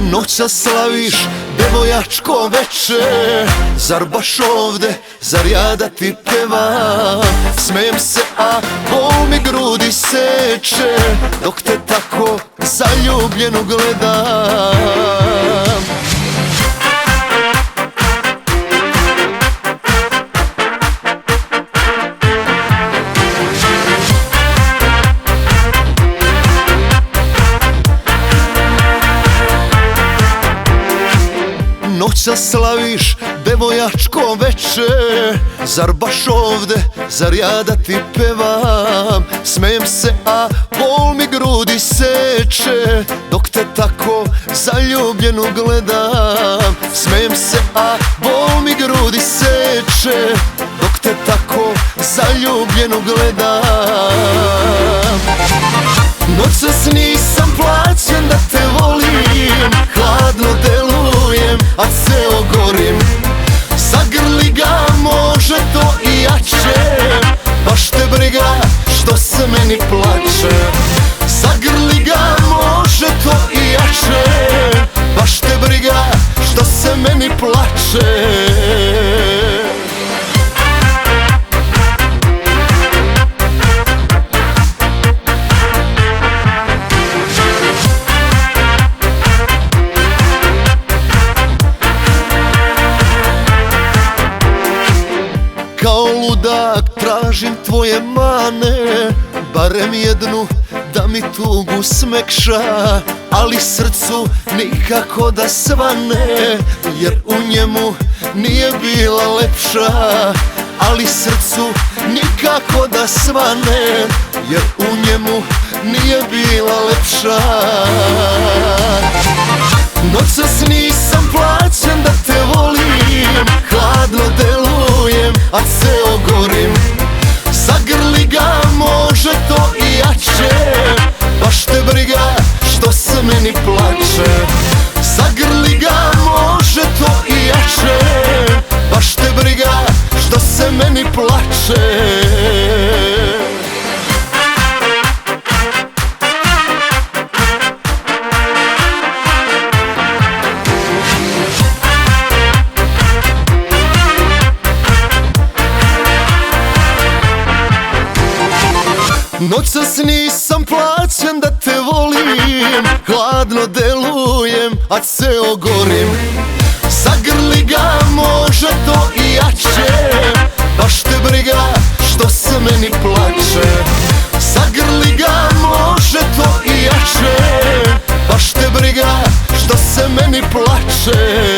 Noćas slaviš devojačko veče, zar baš ovde, zar ja da ti pevam? Smijem se, a bol mi grudi seče, dok te tako zaljubljeno gledam. Noćas slaviš devojačko veče, zar baš ovde, zar ja da ti pevam? Smijem se, a bol mi grudi seče, dok te tako zaljubljeno gledam. Smijem se, a bol mi grudi seče, dok te tako zaljubljeno gledam. Noćas nisam plaćen da te volim, hladno delujem, a ceo gorim. Zagrli ga, može to i jače, baš te briga što se meni plače. Zagrli ga, može to i jače, baš te briga što se meni plače. Kao ludak tražim tvoje mane, barem jednu da mi tugu smekša, ali srcu nikako da svane, jer u njemu nije bila lepša. Ali srcu nikako da svane, jer u njemu nije bila lepša. Noćas nisam plaćen da te volim, hladno delujem, a ceo gorim. Zagrli ga, može to i jače, baš te briga što se meni plače. Zagrli ga, može to i jače, baš te briga što se meni plače. Noćas nisam plaćen da te volim, hladno delujem, a ceo gorim. Zagrli ga, može to i jače, baš te briga što se meni plače. Zagrli ga, može to i jače, baš te briga što se meni plače.